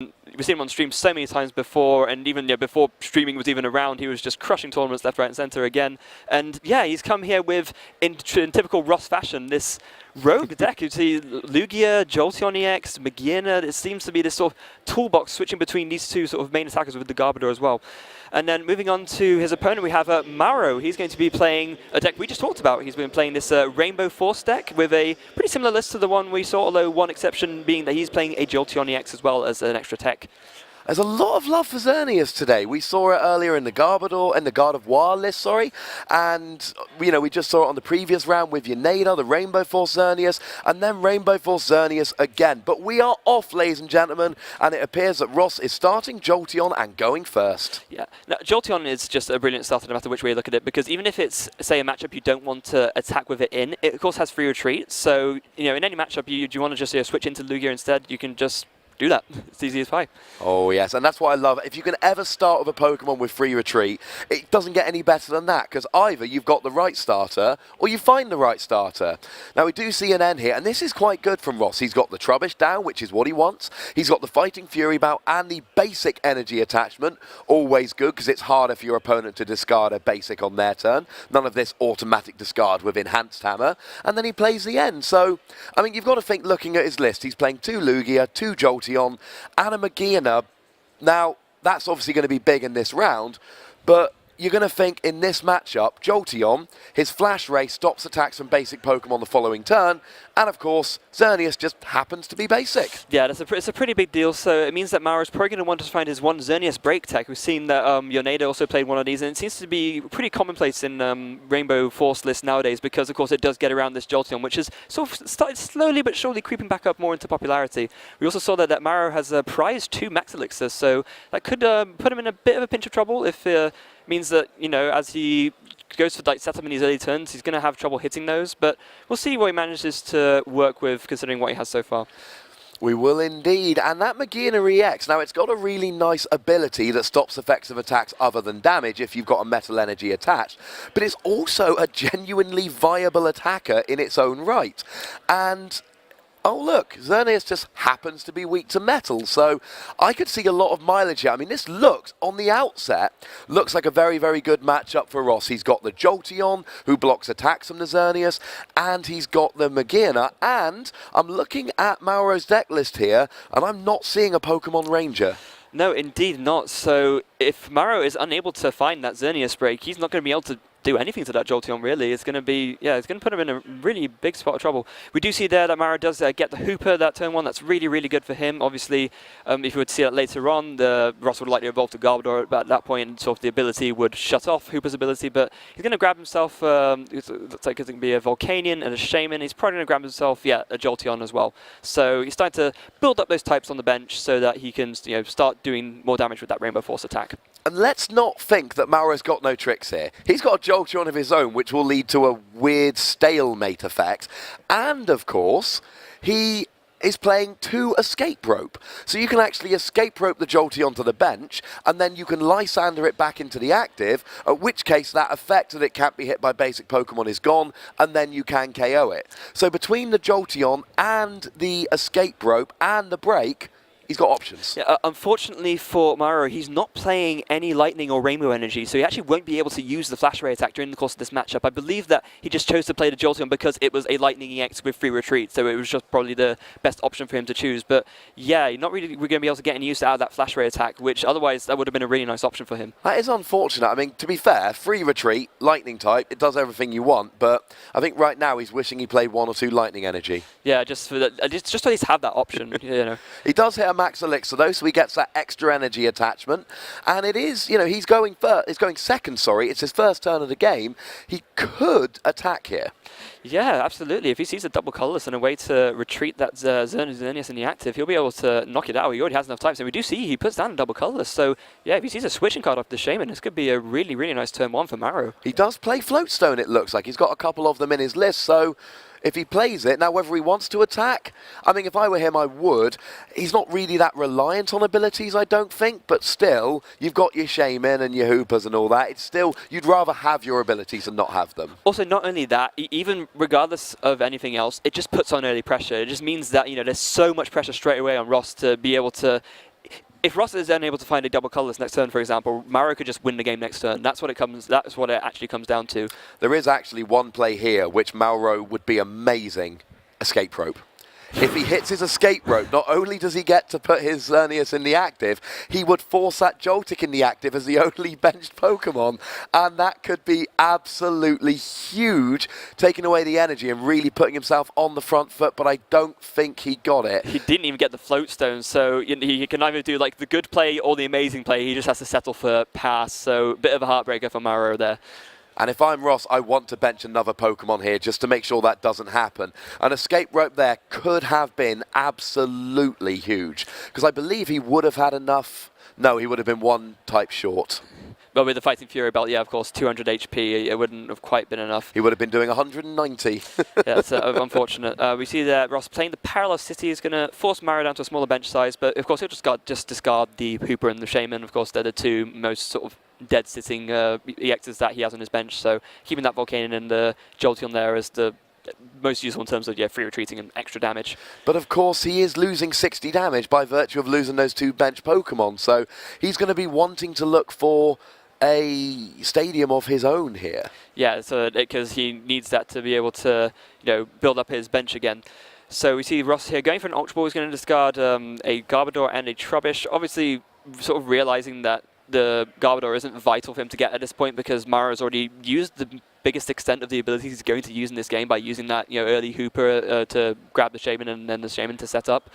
We've seen him on stream so many times before, and even before streaming was even around, he was just crushing tournaments left, right, and center again. And yeah, he's come here with, in typical Ross fashion, this rogue deck. You see Lugia, Jolteon EX, Magearna. It seems to be this sort of toolbox switching between these two sort of main attackers with the Garbodor as well. And then moving on to his opponent, we have Mauro. He's going to be playing a deck we just talked about. He's been playing this Rainbow Force deck with a pretty similar list to the one we saw, although one exception being that he's playing a Jolteon EX as well as an extra tech. There's a lot of love for Xerneas today. We saw it earlier in the Garbodor and the Gardevoir list, and we just saw it on the previous round with Yaneda, the Rainbow Force Xerneas, and then Rainbow Force Xerneas again. But we are off, ladies and gentlemen, and it appears that Ross is starting Jolteon and going first. Yeah, now, Jolteon is just a brilliant starter no matter which way you look at it, because even if it's, say, a matchup you don't want to attack with it in, it of course has free retreat. So, in any matchup, do you want to just switch into Lugia instead, you can just do that. It's easy as pie. Oh, yes, and that's what I love. If you can ever start with a Pokemon with free retreat, it doesn't get any better than that, because either you've got the right starter or you find the right starter. Now, we do see an N here, and this is quite good from Ross. He's got the Trubbish down, which is what he wants. He's got the Fighting Fury Bout and the basic energy attachment. Always good, because it's harder for your opponent to discard a basic on their turn. None of this automatic discard with Enhanced Hammer. And then he plays the N. So, I mean, you've got to think, looking at his list, he's playing 2 Lugia, 2 Jolteon, and a Magearna. Now, that's obviously going to be big in this round, but you're going to think in this matchup, Jolteon, his Flash Ray stops attacks from basic Pokemon the following turn, and of course, Xerneas just happens to be basic. Yeah, it's a pretty big deal, so it means that Mauro's probably going to want to find his one Xerneas break tech. We've seen that Yaneda also played one of these, and it seems to be pretty commonplace in Rainbow Force lists nowadays, because of course it does get around this Jolteon, which has sort of started slowly but surely creeping back up more into popularity. We also saw that Mauro has prized 2 Max Elixirs, so that could put him in a bit of a pinch of trouble if means that, as he goes for setup in these early turns, he's going to have trouble hitting those, but we'll see what he manages to work with considering what he has so far. We will indeed, and that Magearna EX, now it's got a really nice ability that stops effects of attacks other than damage if you've got a metal energy attached, but it's also a genuinely viable attacker in its own right. And oh look, Xerneas just happens to be weak to metal, so I could see a lot of mileage here. I mean, this looks, on the outset, looks like a very, very good matchup for Ross. He's got the Jolteon, who blocks attacks from the Xerneas, and he's got the Magearna, and I'm looking at Mauro's deck list here, and I'm not seeing a Pokemon Ranger. No, indeed not. So if Mauro is unable to find that Xerneas break, he's not going to be able to do anything to that Jolteon, really. It's going to be, it's going to put him in a really big spot of trouble. We do see there that Mauro does get the Hooper that turn 1. That's really, really good for him. Obviously, if you would see that later on, Ross would likely evolve to Garbodor, but at that point, sort of the ability would shut off Hooper's ability, but he's going to grab himself, it looks like it's going to be a Volcanion and a Shaman. He's probably going to grab himself, a Jolteon as well. So he's starting to build up those types on the bench so that he can, start doing more damage with that Rainbow Force attack. And let's not think that Mauro's got no tricks here. He's got a Jolteon of his own, which will lead to a weird stalemate effect. And, of course, he is playing 2 Escape Rope. So you can actually Escape Rope the Jolteon to the bench, and then you can Lysander it back into the active, at which case that effect that it can't be hit by basic Pokemon is gone, and then you can KO it. So between the Jolteon and the Escape Rope and the break, he's got options. Yeah, unfortunately for Mauro, he's not playing any Lightning or Rainbow Energy, so he actually won't be able to use the Flash Ray attack during the course of this matchup. I believe that he just chose to play the Jolteon because it was a Lightning EX with free retreat, so it was just probably the best option for him to choose. But yeah, not really we're going to be able to get any use out of that Flash Ray attack, which otherwise that would have been a really nice option for him. That is unfortunate. I mean, to be fair, free retreat, Lightning type, it does everything you want, but I think right now he's wishing he played 1 or 2 Lightning Energy. Yeah, just for that, just to at least have that option. He does hit a Max Elixir though, so he gets that extra energy attachment, and it is, he's going second, it's his first turn of the game. He could attack here. Yeah, absolutely. If he sees a double colorless and a way to retreat that Xerneas in the active, he'll be able to knock it out. He already has enough types, and we do see he puts down a double colorless. So yeah, if he sees a switching card off the Shaman, this could be a really, really nice turn 1 for Mauro. He does play Floatstone, it looks like. He's got a couple of them in his list, so if he plays it, now whether he wants to attack, I mean, if I were him, I would. He's not really that reliant on abilities, I don't think, but still, you've got your Shaman and your Hoopers and all that. It's still, you'd rather have your abilities and not have them. Also, not only that, even regardless of anything else, it just puts on early pressure. It just means that, there's so much pressure straight away on Ross to be able to if Ross is unable to find a double colorless next turn, for example, Mauro could just win the game next turn. That's what it actually comes down to. There is actually one play here which Mauro would be amazing. Escape rope. If he hits his escape rope, not only does he get to put his Xerneas in the active, he would force that Joltik in the active as the only benched Pokemon, and that could be absolutely huge, taking away the energy and really putting himself on the front foot, but I don't think he got it. He didn't even get the float stone, so he can either do like the good play or the amazing play. He just has to settle for pass, so a bit of a heartbreaker for Mauro there. And if I'm Ross, I want to bench another Pokemon here just to make sure that doesn't happen. An escape rope there could have been absolutely huge, because I believe he would have had enough. No, he would have been one type short. But with the Fighting Fury belt, yeah, of course, 200 HP, it wouldn't have quite been enough. He would have been doing 190. Yeah, it's unfortunate. We see that Ross playing the Parallel City is going to force Mauro down to a smaller bench size, but of course he'll just discard the Hooper and the Shaman. Of course, they're the two most sort of dead-sitting EXs that he has on his bench, so keeping that Volcanion and the Jolteon there is the most useful in terms of free retreating and extra damage. But of course he is losing 60 damage by virtue of losing those two bench Pokemon, so he's going to be wanting to look for a stadium of his own here. Yeah, so because he needs that to be able to build up his bench again. So we see Ross here going for an Ultra Ball. He's going to discard a Garbodor and a Trubbish, obviously sort of realizing that the Garbodor isn't vital for him to get at this point because Mauro's already used the biggest extent of the abilities he's going to use in this game by using that early Hooper to grab the Shaman and then the Shaman to set up.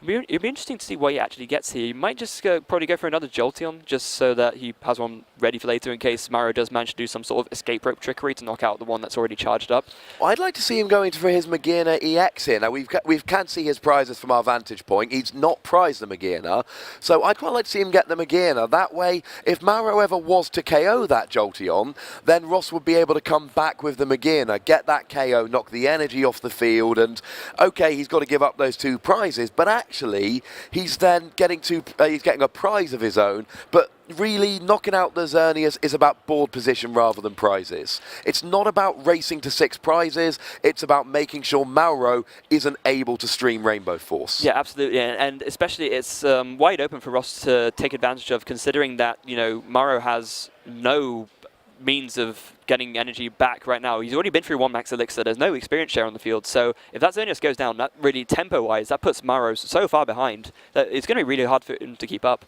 It'd be interesting to see what he actually gets here. He might just probably go for another Jolteon just so that he has one ready for later in case Mauro does manage to do some sort of escape rope trickery to knock out the one that's already charged up. Well, I'd like to see him going for his Magearna EX here. Now, we can see his prizes from our vantage point. He's not prized the Magearna, so I'd quite like to see him get the Magearna. That way, if Mauro ever was to KO that Jolteon, then Ross would be able to come back with the Magearna, get that KO, knock the energy off the field, and okay, he's got to give up those two prizes, but actually, he's then getting a prize of his own, but really knocking out the Xerneas is about board position rather than prizes. It's not about racing to 6 prizes, it's about making sure Mauro isn't able to stream Rainbow Force. Yeah, absolutely, and especially it's wide open for Ross to take advantage of, considering that Mauro has no means of getting energy back right now. He's already been through 1 max elixir. There's no experience share on the field. So if that Xerneas goes down, that really tempo-wise, that puts Mauro so far behind that it's going to be really hard for him to keep up.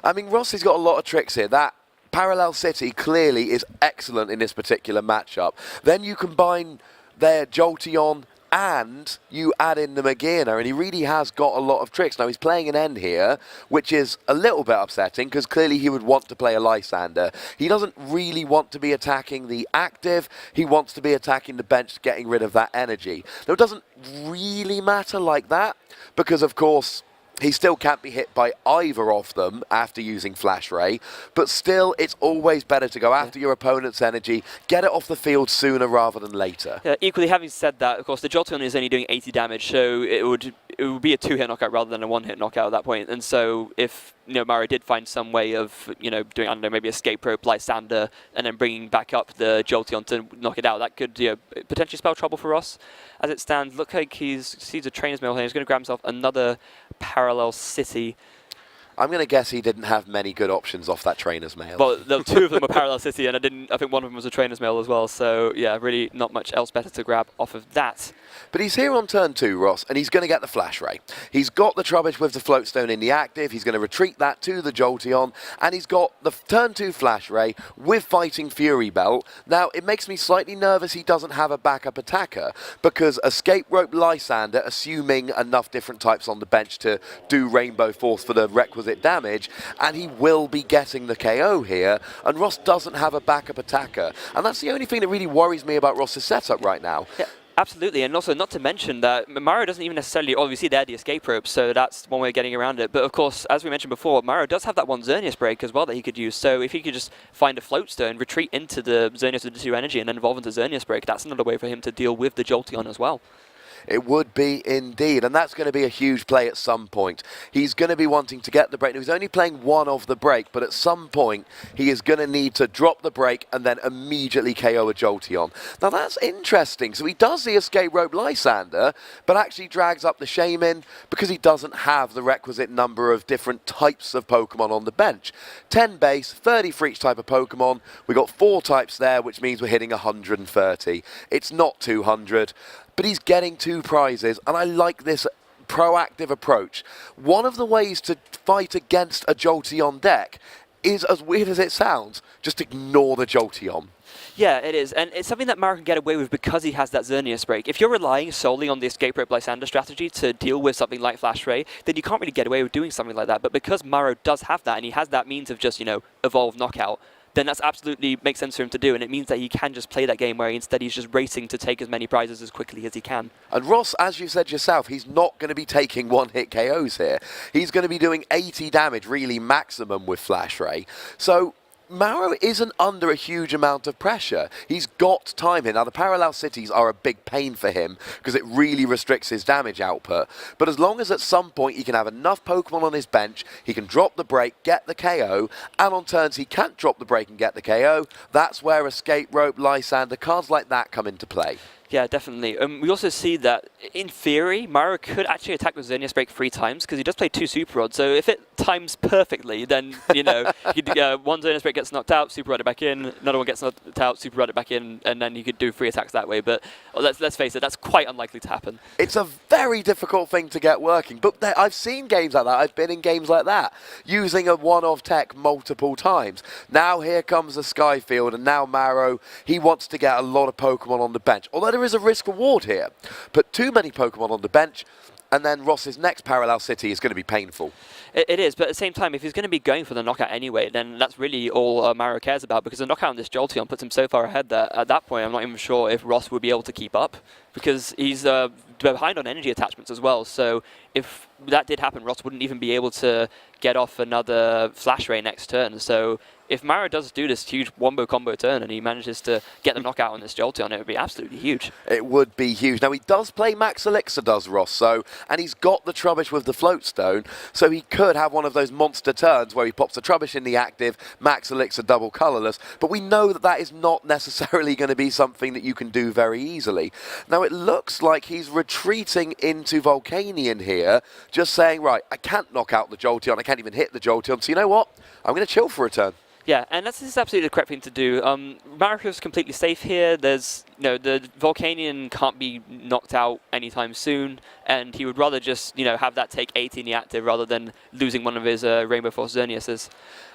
I mean, Ross has got a lot of tricks here. That Parallel City clearly is excellent in this particular matchup. Then you combine their Jolteon and you add in the Magearna, and he really has got a lot of tricks. Now, he's playing an N here, which is a little bit upsetting, because clearly he would want to play a Lysander. He doesn't really want to be attacking the active, he wants to be attacking the bench, getting rid of that energy. Now, it doesn't really matter like that, because, of course, he still can't be hit by either of them after using Flash Ray, but still, it's always better to go after your opponent's energy, get it off the field sooner rather than later. Yeah, equally, having said that, of course, the Jolteon is only doing 80 damage, so it would be a 2-hit knockout rather than a 1-hit knockout at that point. And so if Mauro did find some way of doing, I don't know, maybe escape rope, Lysander, and then bringing back up the Jolteon to knock it out, that could potentially spell trouble for us. As it stands, look like he sees a Trainer's Mail here. He's going to grab himself another Parallel City. I'm going to guess he didn't have many good options off that Trainer's Mail. Well, the 2 of them are Parallel City, and I think one of them was a Trainer's Mail as well. So, yeah, really not much else better to grab off of that. But he's here on turn 2, Ross, and he's going to get the Flash Ray. He's got the Trubbish with the Float Stone in the active. He's going to retreat that to the Jolteon, and he's got the turn 2 Flash Ray with Fighting Fury Belt. Now, it makes me slightly nervous he doesn't have a backup attacker, because Escape Rope Lysander, assuming enough different types on the bench to do Rainbow Force for the requisite damage, and he will be getting the KO here, and Ross doesn't have a backup attacker. And that's the only thing that really worries me about Ross's setup right now. Yeah. Absolutely, and also not to mention that Mauro doesn't even necessarily, obviously they're the escape ropes, so that's one way of getting around it. But of course, as we mentioned before, Mauro does have that one Xerneas break as well that he could use. So if he could just find a Float Stone, retreat into the Xerneas with the 2 energy, and then evolve into Xerneas break, that's another way for him to deal with the Jolteon as well. It would be indeed, and that's going to be a huge play at some point. He's going to be wanting to get the break. Now, he's only playing one of the break, but at some point he is going to need to drop the break and then immediately KO a Jolteon. Now that's interesting. So he does the Escape Rope Lysander, but actually drags up the Shaman because he doesn't have the requisite number of different types of Pokemon on the bench. 10 base, 30 for each type of Pokemon. We've got 4 types there, which means we're hitting 130. It's not 200, but he's getting 2 prizes, and I like this proactive approach. One of the ways to fight against a Jolteon deck is, as weird as it sounds, just ignore the Jolteon. Yeah, it is, and it's something that Mauro can get away with because he has that Xerneas break. If you're relying solely on the Escape Rope Lysander strategy to deal with something like Flash Ray, then you can't really get away with doing something like that. But because Mauro does have that, and he has that means of just, evolve knockout, then that's absolutely makes sense for him to do, and it means that he can just play that game where instead he's just racing to take as many prizes as quickly as he can. And Ross, as you said yourself, he's not going to be taking one-hit KOs here. He's going to be doing 80 damage, really maximum with Flash Ray. So Mauro isn't under a huge amount of pressure. He's got time here. Now, the parallel cities are a big pain for him because it really restricts his damage output. But as long as at some point he can have enough Pokemon on his bench, he can drop the break, get the KO, and on turns he can't drop the break and get the KO, that's where Escape Rope, Lysander, cards like that come into play. Yeah, definitely. We also see that, in theory, Mauro could actually attack with Xerneas Break 3 times, because he does play 2 Super Rods, so if it times perfectly, then, one Xerneas Break gets knocked out, Super Rod it back in, another one gets knocked out, Super Rod it back in, and then you could do 3 attacks that way, but let's face it, that's quite unlikely to happen. It's a very difficult thing to get working, but I've seen games like that, I've been in games like that, using a one-off tech multiple times. Now here comes the Skyfield, and now Mauro, he wants to get a lot of Pokemon on the bench, although there is a risk reward here. Put too many Pokemon on the bench, and then Ross's next parallel city is going to be painful. It is, but at the same time, if he's going to be going for the knockout anyway, then that's really all Mauro cares about, because the knockout on this Jolteon puts him so far ahead that at that point I'm not even sure if Ross would be able to keep up, because he's behind on energy attachments as well, so if that did happen, Ross wouldn't even be able to get off another Flash Ray next turn. So if Mauro does do this huge wombo combo turn and he manages to get the knockout on this Jolteon, it would be absolutely huge. It would be huge. Now, he does play Max Elixir, does Ross, and he's got the Trubbish with the Float Stone, so he could have one of those monster turns where he pops the Trubbish in the active, Max Elixir double colourless, but we know that that is not necessarily going to be something that you can do very easily. Now, it looks like he's retreating into Volcanion here, just saying, right, I can't knock out the Jolteon, I can't even hit the Jolteon, so you know what? I'm going to chill for a turn. Yeah, and this is absolutely the correct thing to do. Mariko's completely safe here. There's, the Volcanion can't be knocked out anytime soon, and he would rather just, have that take 80 in the active rather than losing one of his Rainbow Force Xerneases.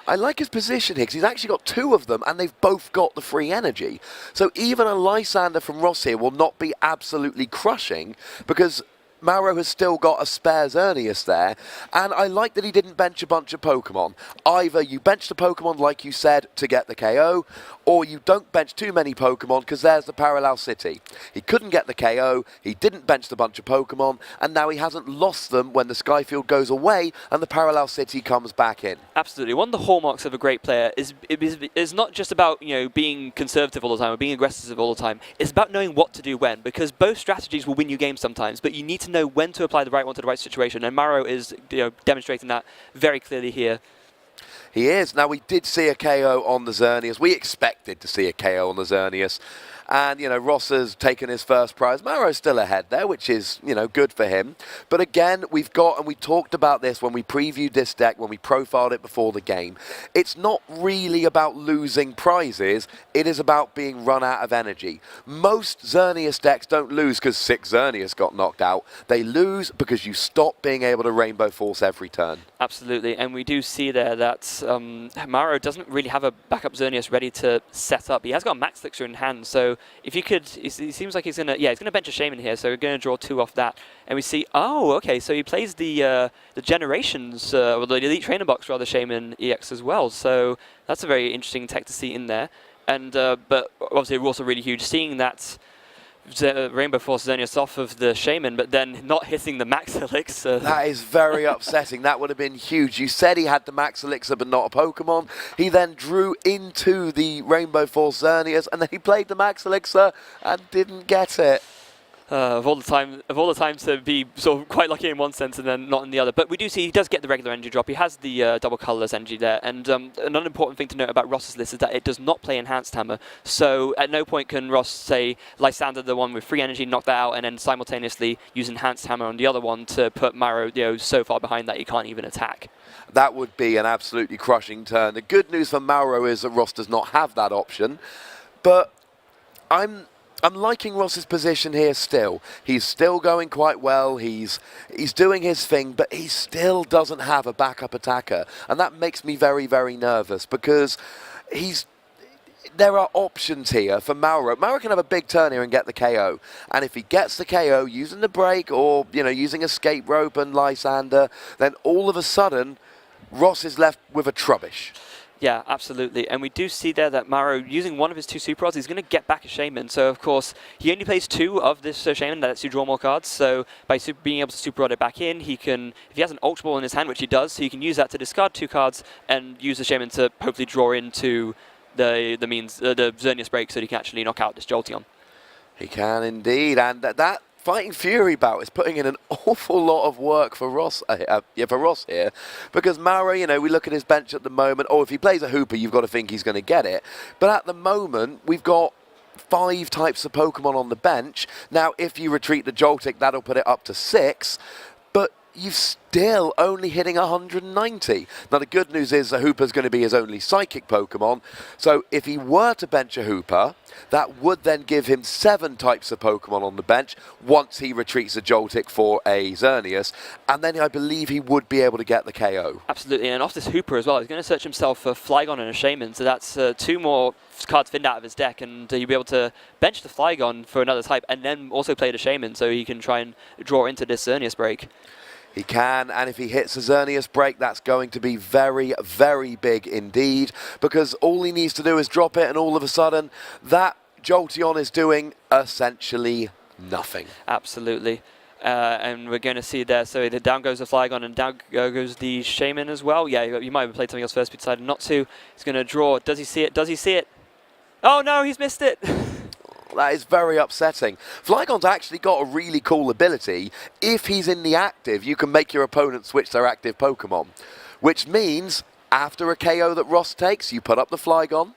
I like his position here, because he's actually got 2 of them, and they've both got the free energy. So even a Lysander from Ross here will not be absolutely crushing, because Mauro has still got a spare Xerneas there, and I like that he didn't bench a bunch of Pokemon. Either you bench the Pokemon, like you said, to get the KO, or you don't bench too many Pokemon, because there's the Parallel City. He couldn't get the KO, he didn't bench the bunch of Pokemon, and now he hasn't lost them when the Skyfield goes away and the Parallel City comes back in. Absolutely. One of the hallmarks of a great player is not just about being conservative all the time or being aggressive all the time. It's about knowing what to do when, because both strategies will win you games sometimes, but you need to know when to apply the right one to the right situation, and Mauro is demonstrating that very clearly here. He is. Now, we did see a KO on the Xerneas. We expected to see a KO on the Xerneas. And, Ross has taken his first prize. Mauro's still ahead there, which is, good for him. But again, we've got, and we talked about this when we previewed this deck, when we profiled it before the game, it's not really about losing prizes. It is about being run out of energy. Most Xerneas decks don't lose because 6 Xerneas got knocked out. They lose because you stop being able to Rainbow Force every turn. Absolutely, and we do see there that Mauro doesn't really have a backup Xerneas ready to set up. He has got a Max Elixir in hand, so if you could, it seems like he's gonna bench a Shaman here, so we're gonna draw 2 off that, and we see, oh, okay, so he plays the Generations, or the Elite Trainer Box rather, Shaman EX as well, so that's a very interesting tech to see in there, and but obviously we're also really huge seeing that Rainbow Force Xerneas off of the Shaman, but then not hitting the Max Elixir. That is very upsetting. That would have been huge. You said he had the Max Elixir, but not a Pokemon. He then drew into the Rainbow Force Xerneas, and then he played the Max Elixir and didn't get it. Of all the times to be sort of quite lucky in one sense and then not in the other. But we do see he does get the regular energy drop. He has the double colourless energy there. And another important thing to note about Ross's list is that it does not play Enhanced Hammer. So at no point can Ross say Lysander, the one with free energy, knock that out, and then simultaneously use Enhanced Hammer on the other one to put Mauro, so far behind that he can't even attack. That would be an absolutely crushing turn. The good news for Mauro is that Ross does not have that option. But I'm liking Ross's position here still. He's still going quite well. He's doing his thing, but he still doesn't have a backup attacker. And that makes me very, very nervous because there are options here for Mauro. Mauro can have a big turn here and get the KO. And if he gets the KO using the break or, using Escape Rope and Lysander, then all of a sudden, Ross is left with a trubbish. Yeah, absolutely. And we do see there that Mauro, using one of his 2 Super Rods, he's going to get back a Shaman. So, of course, he only plays 2 of this Shaman. That lets you draw more cards. So, by being able to Super Rod it back in, he can, if he has an Ultra Ball in his hand, which he does, so he can use that to discard 2 cards and use the Shaman to hopefully draw into the Xerneas Break so he can actually knock out this Jolteon. He can indeed. And that Fighting Fury bout is putting in an awful lot of work for Ross, here, because Mauro, we look at his bench at the moment. Oh, if he plays a Hooper, you've got to think he's going to get it. But at the moment, we've got 5 types of Pokemon on the bench. Now, if you retreat the Joltik, that'll put it up to 6. But you're still only hitting 190. Now, the good news is the Hooper's going to be his only Psychic Pokemon. So if he were to bench a Hooper, that would then give him 7 types of Pokemon on the bench once he retreats a Joltik for a Xerneas. And then I believe he would be able to get the KO. Absolutely, and off this Hooper as well, he's going to search himself for Flygon and a Shaman. So that's 2 more cards thinned out of his deck, and he'll be able to bench the Flygon for another type and then also play the Shaman so he can try and draw into this Xerneas Break. He can, and if he hits a Xerneas Break, that's going to be very, very big indeed, because all he needs to do is drop it, and all of a sudden, that Jolteon is doing essentially nothing. Absolutely. And we're going to see there, so down goes the Flygon, and down goes the Shaman as well. Yeah, you might have played something else first, but decided not to. He's going to draw. Does he see it? Does he see it? Oh, no, he's missed it. That is very upsetting. Flygon's actually got a really cool ability. If he's in the active, you can make your opponent switch their active Pokemon. Which means, after a KO that Ross takes, you put up the Flygon,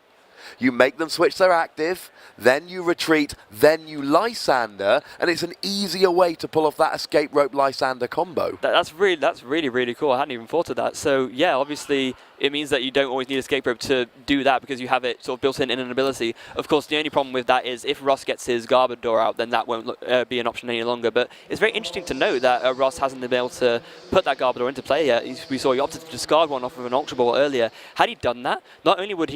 you make them switch their active, then you retreat, then you Lysander, and it's an easier way to pull off that Escape Rope Lysander combo. That's really, really cool. I hadn't even thought of that. So, yeah, obviously, it means that you don't always need Escape Rope to do that because you have it sort of built in an ability. Of course, the only problem with that is if Ross gets his Garbodor out, then that won't be an option any longer. But it's very interesting to note that Ross hasn't been able to put that Garbodor into play yet. We saw he opted to discard one off of an Ultra Ball earlier. Had he done that, not only would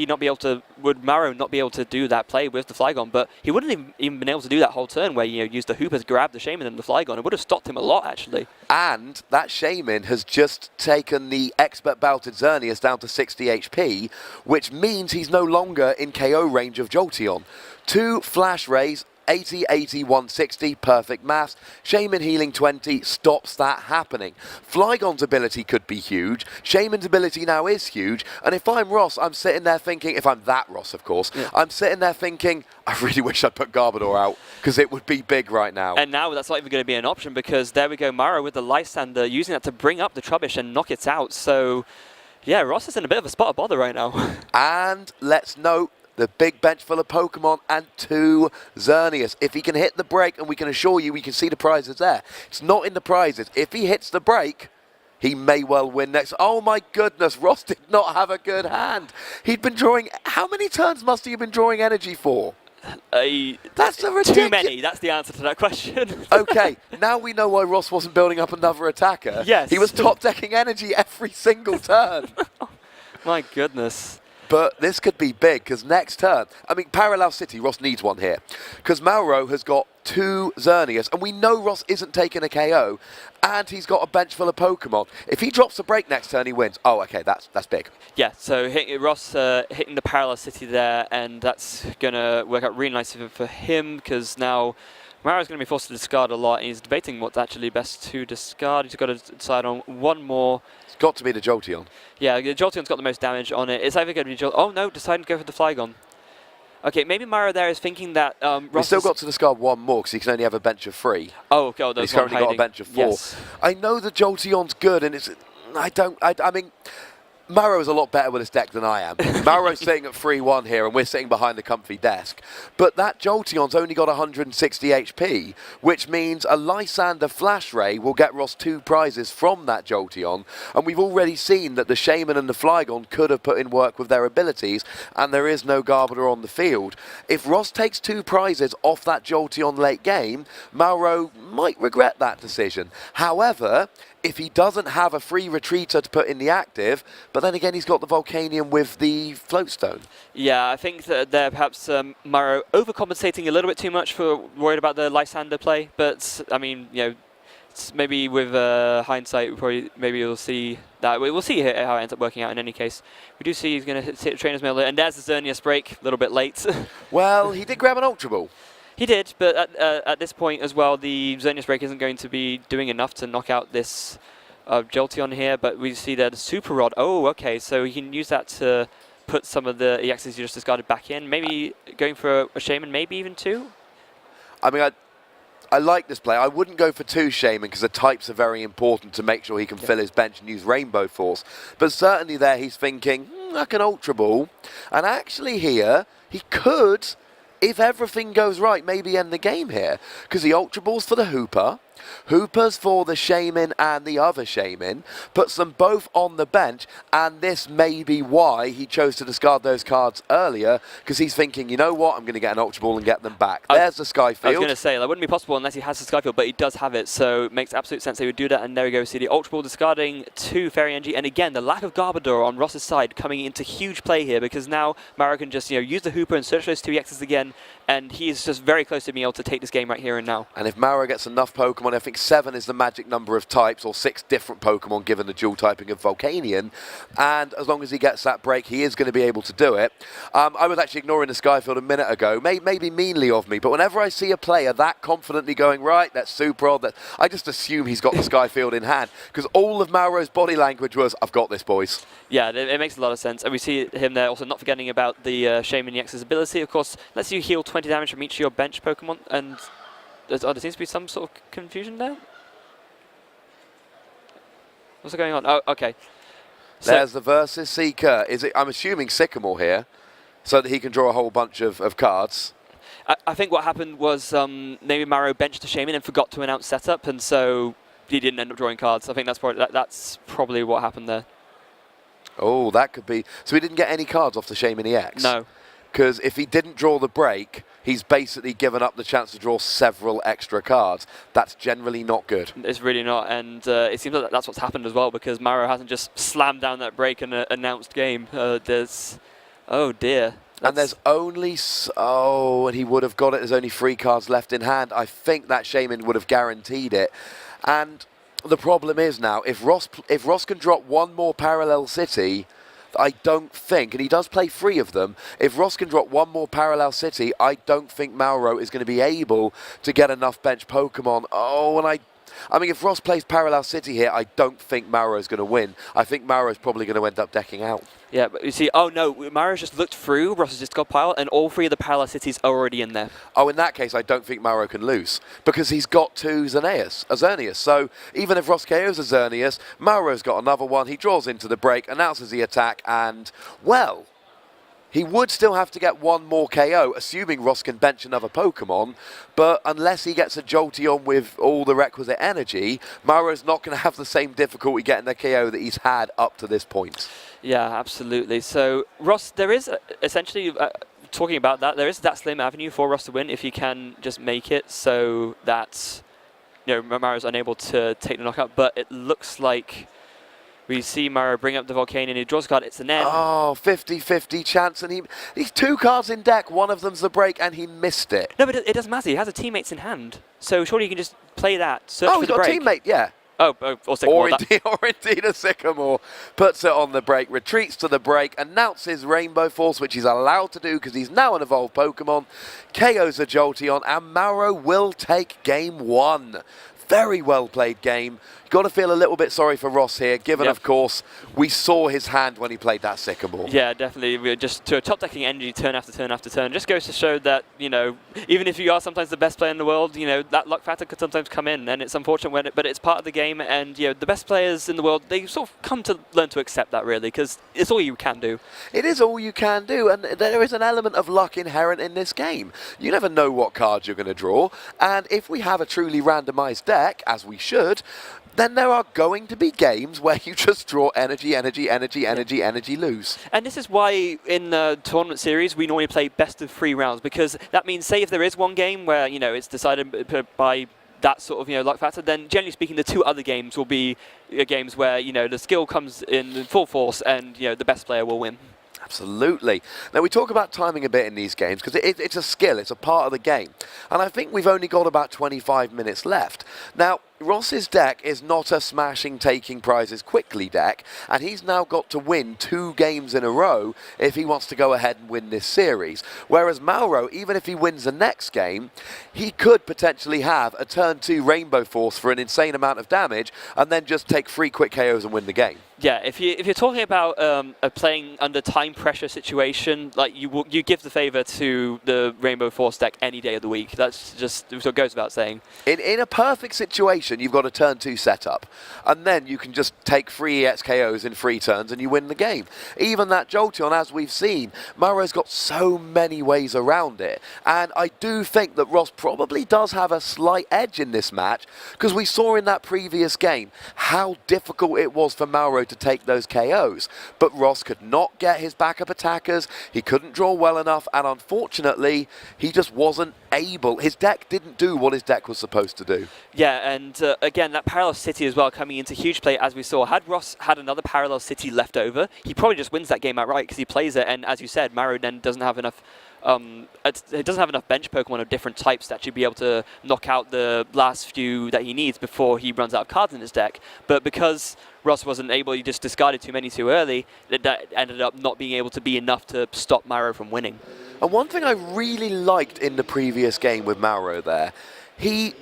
Mauro not be able to do that play with the Flygon, but he wouldn't even been able to do that whole turn where used the Hoopers, grab the Shaman and the Flygon. It would have stopped him a lot, actually. And that Shaman has just taken the Expert Belted Xerneas down to 60 HP, which means he's no longer in KO range of Jolteon. 2 Flash Rays, 80, 80, 160, perfect maths. Shaman healing 20 stops that happening. Flygon's ability could be huge. Shaman's ability now is huge. And if I'm Ross, I'm sitting there thinking, if I'm that Ross, of course, yeah. I'm sitting there thinking, I really wish I'd put Garbodor out because it would be big right now. And now that's not even going to be an option because there we go, Mauro with the Lysander using that to bring up the Trubbish and knock it out. So, yeah, Ross is in a bit of a spot of bother right now. And let's note, the big bench full of Pokemon and 2 Xerneas. If he can hit the break, and we can assure you we can see the prizes there. It's not in the prizes. If he hits the break, he may well win next. Oh my goodness, Ross did not have a good hand. He'd been drawing, how many turns must he have been drawing energy for? That's a ridiculous. Too many, that's the answer to that question. Okay, now we know why Ross wasn't building up another attacker. Yes. He was top decking energy every single turn. My goodness. But this could be big, because next turn, I mean, Parallel City, Ross needs one here. Because Mauro has got 2 Xerneas, and we know Ross isn't taking a KO, and he's got a bench full of Pokemon. If he drops a break next turn, he wins. Oh, okay, that's big. Yeah, so Ross hitting the Parallel City there, and that's going to work out really nicely for him, because now Mauro's going to be forced to discard a lot, and he's debating what's actually best to discard. He's got to decide on one more. It's got to be the Jolteon. Yeah, the Jolteon's got the most damage on it. It's either going to be Oh no, deciding to go for the Flygon. Okay, maybe Mauro there is thinking that He's Ross still is- got to discard one more because he can only have a bench of 3. Oh, okay, He's there's currently one got a hiding. bench of 4. Yes. I know the Jolteon's good, and I mean, Mauro is a lot better with his deck than I am. Mauro's sitting at 3-1 here, and we're sitting behind the comfy desk. But that Jolteon's only got 160 HP, which means a Lysander Flash Ray will get Ross 2 prizes from that Jolteon. And we've already seen that the Shaman and the Flygon could have put in work with their abilities, and there is no Garbodor on the field. If Ross takes 2 prizes off that Jolteon late game, Mauro might regret that decision. However, if he doesn't have a free retreater to put in the active, but then again he's got the Volcanion with the Floatstone. Yeah, I think that they're perhaps Mauro overcompensating a little bit too much for worried about the Lysander play. But I mean, maybe with hindsight, maybe we'll see that. We'll see how it ends up working out. In any case, we do see he's going to hit Trainer's Mail, and there's the Xerneas break, a little bit late. Well, he did grab an Ultra Ball. He did, but at this point as well, the Xerneas break isn't going to be doing enough to knock out this Jolteon here. But we see that the Super Rod. Oh, okay, so he can use that to put some of the EXs you just discarded back in. Maybe going for a Shaman, maybe even 2. I mean, I like this play. I wouldn't go for 2 Shaman because the types are very important to make sure he can fill his bench and use Rainbow Force. But certainly there he's thinking, I can Ultra Ball. And actually here, he could, if everything goes right, maybe end the game here. Because the Ultra Ball's for the Hooper. Hooper's for the Shaman and the other Shaman, puts them both on the bench, and this may be why he chose to discard those cards earlier, because he's thinking, you know what, I'm going to get an Ultra Ball and get them back. There's the Skyfield. I was going to say, that wouldn't be possible unless he has the Skyfield, but he does have it, so it makes absolute sense he would do that, and there we go, see the Ultra Ball discarding 2 Fairy Energy, and again, the lack of Garbodor on Ross's side coming into huge play here, because now Mauro can just use the Hooper and search those 2 EXs again, and he's just very close to being able to take this game right here and now. And if Mauro gets enough Pokemon, I think 7 is the magic number of types, or 6 different Pokemon given the dual typing of Volcanion, and as long as he gets that break, he is going to be able to do it. I was actually ignoring the Skyfield a minute ago, maybe meanly of me, but whenever I see a player that confidently going, right, that's Super Odd, I just assume he's got the Skyfield in hand, because all of Mauro's body language was, I've got this, boys. Yeah, it makes a lot of sense, and we see him there also not forgetting about the Shaman EX's ability, of course, lets you heal 20 damage from each of your bench Pokemon, and there seems to be some sort of confusion there. What's going on? Oh, okay. So there's the Versus Seeker. I'm assuming Sycamore here, so that he can draw a whole bunch of cards. I think what happened was maybe Mauro benched the Shaman and forgot to announce setup, and so he didn't end up drawing cards. I think that's probably what happened there. Oh, that could be. So he didn't get any cards off the Shaman EX? No. Because if he didn't draw the break, he's basically given up the chance to draw several extra cards. That's generally not good. It's really not, and it seems like that's what's happened as well, because Mauro hasn't just slammed down that break and announced game. Oh dear. And there's only... and he would have got it. There's only 3 cards left in hand. I think that Shaman would have guaranteed it. And the problem is now, if Ross can drop 1 more Parallel City... I don't think, and he does play 3 of them, if Ross can drop 1 more Parallel City, I don't think Mauro is going to be able to get enough bench Pokemon. Oh, and I mean, if Ross plays Parallel City here, I don't think Mauro's going to win. I think Mauro's probably going to end up decking out. Yeah, but you see, oh no, Mauro's just looked through Ross's discard pile, and all 3 of the Parallel Cities are already in there. Oh, in that case, I don't think Mauro can lose, because he's got 2 Xerneas. So even if Ross KOs a Xerneas, Mauro's got another one. He draws into the break, announces the attack, and, well... he would still have to get 1 more KO, assuming Ross can bench another Pokemon, but unless he gets a Jolteon with all the requisite energy, Mauro's not going to have the same difficulty getting the KO that he's had up to this point. Yeah, absolutely. So, Ross, there is essentially, talking about that, there is that slim avenue for Ross to win if he can just make it so that, Mauro's unable to take the knockout, but it looks like... we see Mauro bring up the Volcanion, he draws a card, it's an N. Oh, 50-50 chance, and he's 2 cards in deck, one of them's the break, and he missed it. No, but it doesn't matter, he has a teammates in hand. So surely you can just play that, search for the break. Oh, he's got a teammate, yeah. Oh, or Sycamore. Or indeed a Sycamore. Puts it on the break, retreats to the break, announces Rainbow Force, which he's allowed to do because he's now an evolved Pokemon, KOs a Jolteon, and Mauro will take game 1. Very well played game. Got to feel a little bit sorry for Ross here, given, of course, we saw his hand when he played that Sycamore. Yeah, definitely. We're just to a top decking energy turn after turn after turn. Just goes to show that, even if you are sometimes the best player in the world, that luck factor could sometimes come in, and it's unfortunate but it's part of the game. And the best players in the world, they sort of come to learn to accept that, really, because it's all you can do. It is all you can do, and there is an element of luck inherent in this game. You never know what cards you're going to draw, and if we have a truly randomized deck, as we should, then there are going to be games where you just draw energy, lose. And this is why in the tournament series we normally play best of 3 rounds, because that means, say if there is one game where it's decided by that sort of luck factor, then generally speaking the 2 other games will be games where the skill comes in full force and the best player will win. Absolutely. Now, we talk about timing a bit in these games because it's a skill, it's a part of the game. And I think we've only got about 25 minutes left. Now, Ross's deck is not a smashing, taking prizes quickly deck, and he's now got to win 2 games in a row if he wants to go ahead and win this series. Whereas Mauro, even if he wins the next game, he could potentially have a turn 2 Rainbow Force for an insane amount of damage and then just take 3 quick KOs and win the game. Yeah, if you're talking about a playing under time pressure situation, like you give the favour to the Rainbow Force deck any day of the week. That's just what goes without saying. In a perfect situation, you've got a turn 2 setup, and then you can just take 3 EXKOs in 3 turns and you win the game. Even that Jolteon, as we've seen, Mauro's got so many ways around it, and I do think that Ross probably does have a slight edge in this match, because we saw in that previous game how difficult it was for Mauro to take those KOs, but Ross could not get his backup attackers, he couldn't draw well enough, and unfortunately he just wasn't able. His deck didn't do what his deck was supposed to do. Yeah, and again, that Parallel City as well coming into huge play, as we saw. Had Ross had another Parallel City left over, he probably just wins that game outright because he plays it, and as you said, Mauro then doesn't have enough it doesn't have enough bench Pokemon of different types to actually be able to knock out the last few that he needs before he runs out of cards in his deck. But because Ross wasn't able, he just discarded too many too early, that ended up not being able to be enough to stop Mauro from winning. And one thing I really liked in the previous game with Mauro there, he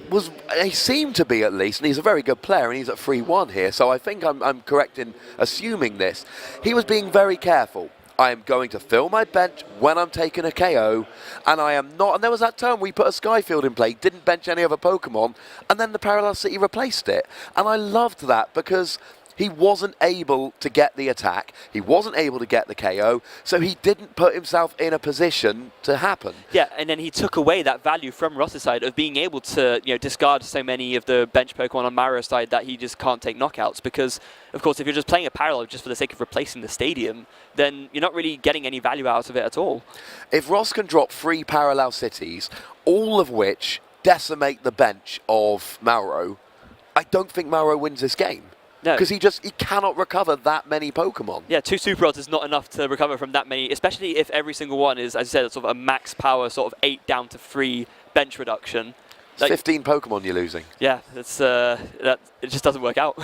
seemed to be at least, and he's a very good player, and he's at 3-1 here, so I think I'm correct in assuming this. He was being very careful. I am going to fill my bench when I'm taking a KO, and I am not. And there was that turn we put a Skyfield in play, didn't bench any other Pokemon, and then the Parallel City replaced it. And I loved that because he wasn't able to get the attack, he wasn't able to get the KO, so he didn't put himself in a position to happen. Yeah, and then he took away that value from Ross's side of being able to discard so many of the bench Pokemon on Mauro's side that he just can't take knockouts, because, of course, if you're just playing a Parallel just for the sake of replacing the stadium, then you're not really getting any value out of it at all. If Ross can drop 3 Parallel Cities, all of which decimate the bench of Mauro, I don't think Mauro wins this game. No. Because he cannot recover that many Pokemon. Yeah, 2 Super Rods is not enough to recover from that many, especially if every single one is, as you said, sort of a max power, sort of 8 down to 3 bench reduction. It's 15 Pokemon you're losing. Yeah, it's it just doesn't work out.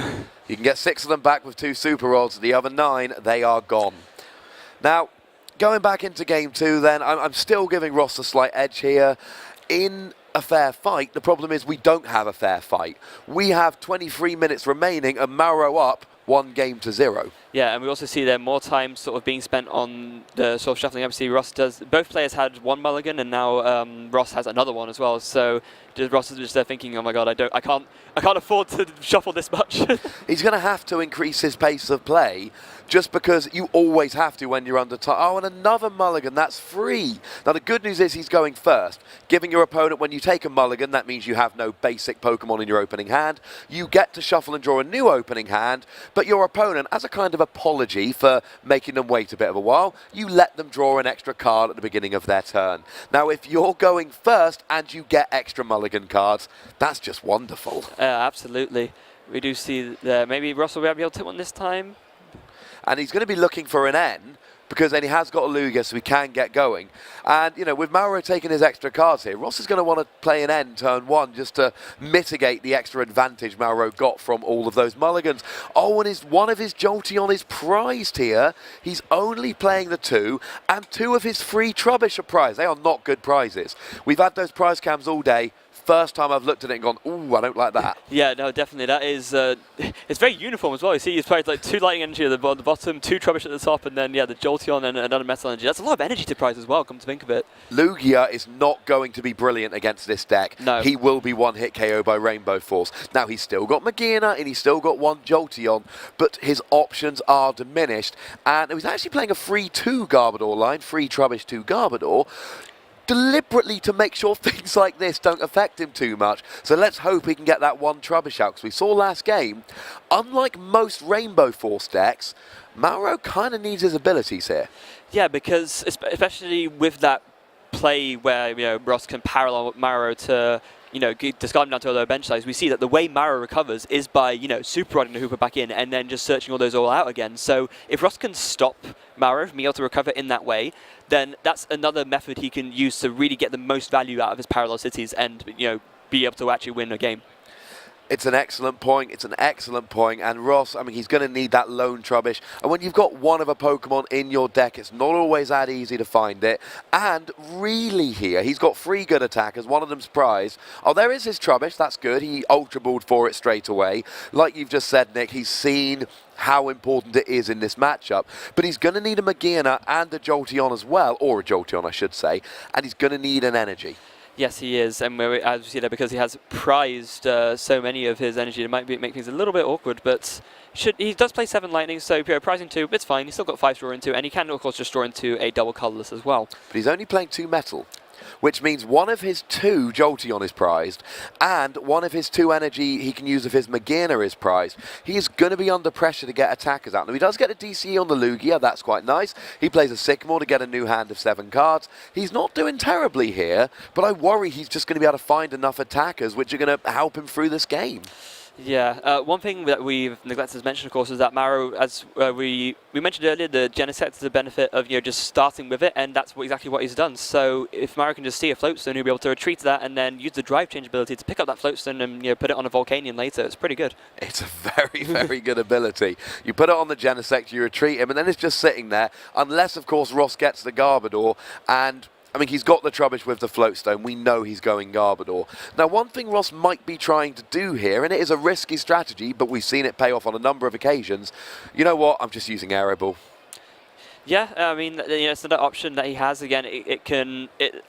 You can get 6 of them back with 2 Super Rods. The other 9, they are gone. Now, going back into Game 2 then, I'm still giving Ross a slight edge here. In a fair fight, the problem is we don't have a fair fight. We have 23 minutes remaining and Mauro up 1-0. Yeah, and we also see there more time sort of being spent on the sort of shuffling. Obviously, both players had 1 mulligan, and now Ross has another one as well. So Ross is just there thinking, oh my god, I can't afford to shuffle this much. He's going to have to increase his pace of play, just because you always have to when you're under time. Oh, and another mulligan, that's free. Now, the good news is he's going first. Giving your opponent, when you take a mulligan, that means you have no basic Pokemon in your opening hand. You get to shuffle and draw a new opening hand, but your opponent, as a kind of apology for making them wait a bit of a while, you let them draw an extra card at the beginning of their turn. Now, if you're going first and you get extra mulligan cards, that's just wonderful. Absolutely. We do see there. Maybe Ross will be able to hit one this time. And he's going to be looking for an N, because then he has got a Lugia, so he can get going. And, with Mauro taking his extra cards here, Ross is going to want to play an N turn 1 just to mitigate the extra advantage Mauro got from all of those mulligans. Oh, and one of his Jolteon is prized here. He's only playing the 2, and 2 of his free Trubbish are prized. They are not good prizes. We've had those prize cams all day. first time I've looked at it and gone, ooh, I don't like that. Yeah, no, definitely. That is, it's very uniform as well. You see, he's played like 2 lightning energy at the bottom, 2 Trubbish at the top, and then, yeah, the Jolteon and another metal energy. That's a lot of energy to prize as well, come to think of it. Lugia is not going to be brilliant against this deck. No. He will be one-hit KO by Rainbow Force. Now, he's still got Magearna and he's still got 1 Jolteon, but his options are diminished. And he's actually playing a free 2 Garbodor line, free Trubbish 2 Garbodor, deliberately to make sure things like this don't affect him too much. So let's hope he can get that 1 Trubbish out, because we saw last game, unlike most Rainbow Force decks, Mauro kind of needs his abilities here. Yeah, because especially with that play where, you know, Ross can parallel Mauro to, you know, discard him down to a lower bench size, we see that the way Mauro recovers is by, you know, super riding the Hooper back in and then just searching all those all out again. So if Ross can stop Mauro from being able to recover in that way, then that's another method he can use to really get the most value out of his parallel cities and, you know, be able to actually win a game. It's an excellent point. It's an excellent point. And Ross, I mean, he's going to need that lone Trubbish. And when you've got one of a Pokemon in your deck, it's not always that easy to find it. And really here, he's got 3 good attackers. One of them's prized. Oh, there is his Trubbish. That's good. He Ultra Balled for it straight away. Like you've just said, Nick, he's seen how important it is in this matchup. But he's going to need a Magearna and a Jolteon as well. Or a Jolteon, I should say. And he's going to need an energy. Yes, he is, and as we see there, because he has prized so many of his energy, it might make things a little bit awkward, but he does play 7 lightning, so prizing 2, it's fine. He's still got 5 to draw into, and he can, of course, just draw into a double colourless as well. But he's only playing 2 metal, which means one of his 2 Jolteon is prized, and one of his 2 energy he can use of his Magearna is prized. He is going to be under pressure to get attackers out. Now, he does get a DCE on the Lugia, that's quite nice. He plays a Sycamore to get a new hand of 7 cards. He's not doing terribly here, but I worry he's just going to be able to find enough attackers which are going to help him through this game. Yeah, one thing that we've neglected to mention, of course, is that Mauro, as we mentioned earlier, the Genesect is the benefit of, you know, just starting with it, and that's exactly what he's done. So if Mauro can just see a Floatstone, he'll be able to retreat to that and then use the drive change ability to pick up that Floatstone and, you know, put it on a Volcanion later. It's pretty good. It's a very, very good ability. You put it on the Genesect, you retreat him, and then it's just sitting there, unless, of course, Ross gets the Garbodor, and I mean, he's got the Trubbish with the Floatstone. We know he's going Garbodor. Now, one thing Ross might be trying to do here, and it is a risky strategy, but we've seen it pay off on a number of occasions. You know what? I'm just using Aero Ball. Yeah, I mean, you know, it's another option that he has. Again,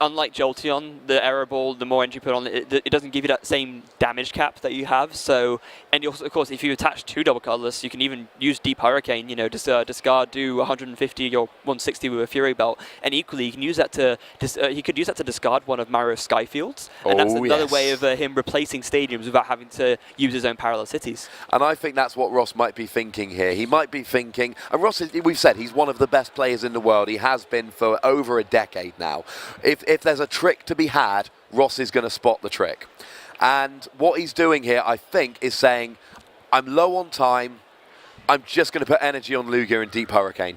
unlike Jolteon, the Aero Ball, the more energy you put on it, it doesn't give you that same damage cap that you have. So, and also, of course, if you attach 2 double colorless, you can even use Deep Hurricane. You know, just discard, do 150 or 160 with a Fury Belt, and equally, you can use that to he could use that to discard one of Mauro's Skyfields, and that's another way of him replacing stadiums without having to use his own parallel cities. And I think that's what Ross might be thinking here. He might be thinking, and Ross, we've said he's one of the best players in the world. He has been for over a decade now. If there's a trick to be had, Ross is going to spot the trick. And what he's doing here, I think, is saying, I'm low on time. I'm just going to put energy on Lugia and Deep Hurricane.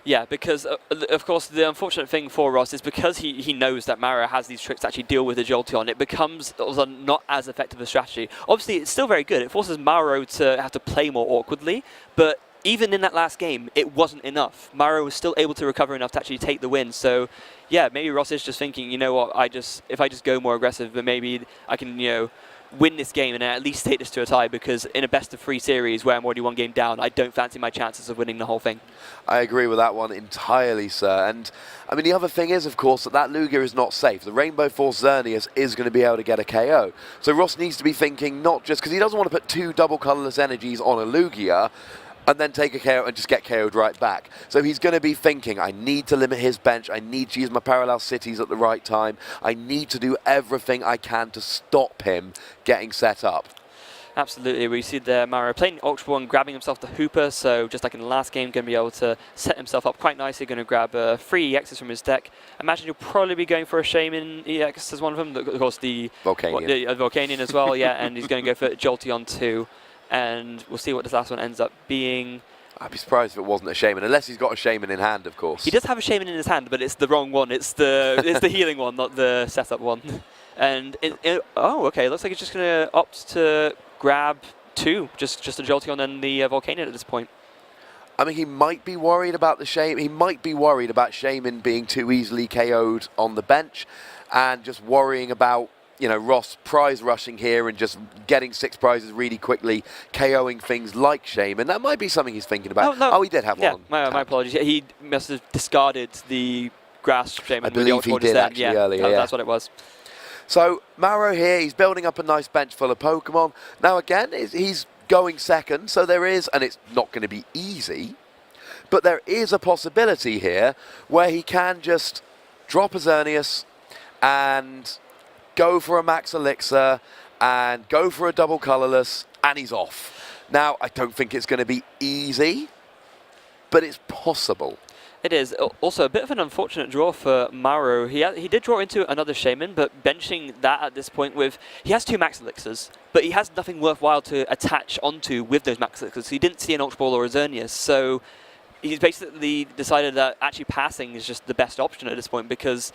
Yeah, because, of course, the unfortunate thing for Ross is because he knows that Mauro has these tricks to actually deal with the Jolteon, it becomes also not as effective a strategy. Obviously, it's still very good. It forces Mauro to have to play more awkwardly, but even in that last game, it wasn't enough. Mauro was still able to recover enough to actually take the win. So, yeah, maybe Ross is just thinking, you know what, if I just go more aggressive, but maybe I can, you know, win this game and at least take this to a tie, because in a best-of-3 series where I'm already 1 game down, I don't fancy my chances of winning the whole thing. I agree with that one entirely, sir. And, I mean, the other thing is, of course, that Lugia is not safe. The Rainbow Force Xerneas is going to be able to get a KO. So Ross needs to be thinking not just, because he doesn't want to put 2 double colorless energies on a Lugia, and then take a KO and just get KO'd right back. So he's going to be thinking, I need to limit his bench, I need to use my parallel cities at the right time, I need to do everything I can to stop him getting set up. Absolutely, we see there Mauro playing Ultra Ball and grabbing himself the Hooper, so just like in the last game, going to be able to set himself up quite nicely, going to grab 3 EXs from his deck. I imagine he'll probably be going for a Shaman EX as one of them, of course the Volcanion as well, yeah, and he's going to go for Jolteon 2. And we'll see what this last one ends up being. I'd be surprised if it wasn't a Shaman, unless he's got a Shaman in hand, of course. He does have a Shaman in his hand, but it's the wrong one. It's the healing one, not the setup one. And oh, okay, looks like he's just going to opt to grab 2, just a Jolteon and the Volcanion at this point. I mean, he might be worried about the Shaman. He might be worried about Shaman being too easily KO'd on the bench, and just worrying about Ross prize rushing here and just getting 6 prizes really quickly, KOing things like Shaman. That might be something he's thinking about. Oh, no. Oh, he did have one. My apologies. He must have discarded the grass Shaman. I believe he did actually earlier. That's what it was. So Mauro here, he's building up a nice bench full of Pokemon. Now again, he's going second, so there is, and it's not going to be easy, but there is a possibility here where he can just drop a Xerneas and go for a Max Elixir and go for a double colourless, and he's off. Now, I don't think it's going to be easy, but it's possible. It is. Also, a bit of an unfortunate draw for Mauro. He did draw into another Shaman, but benching that at this point with... He has 2 Max Elixirs, but he has nothing worthwhile to attach onto with those Max Elixirs. He didn't see an Ultra Ball or a Xerneas, so he's basically decided that actually passing is just the best option at this point, because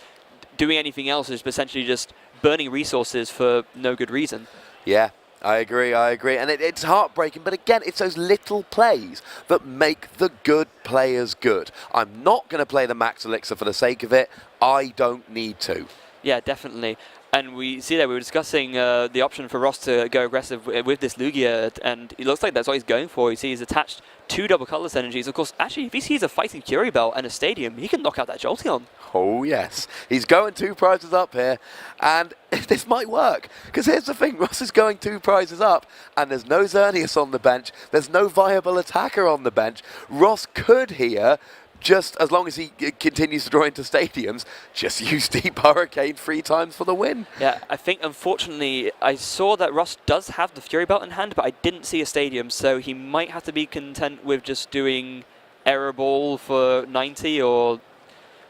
doing anything else is essentially just burning resources for no good reason. Yeah, I agree. And it's heartbreaking, but again, it's those little plays that make the good players good. I'm not going to play the Max Elixir for the sake of it. I don't need to. Yeah, definitely. And we see that we were discussing the option for Ross to go aggressive with this Lugia, and it looks like that's what he's going for. You see he's attached 2 double colourless energies. Of course, actually, if he sees a fighting Curie Bell and a Stadium, he can knock out that Jolteon. Oh, yes. He's going 2 prizes up here, and this might work. Because here's the thing, Ross is going 2 prizes up, and there's no Xerneas on the bench. There's no viable attacker on the bench. Ross could here, just as long as he continues to draw into stadiums, just use Deep Hurricane 3 times for the win. Yeah, I think, unfortunately, I saw that Ross does have the Fury Belt in hand, but I didn't see a Stadium, so he might have to be content with just doing Error Ball for 90, or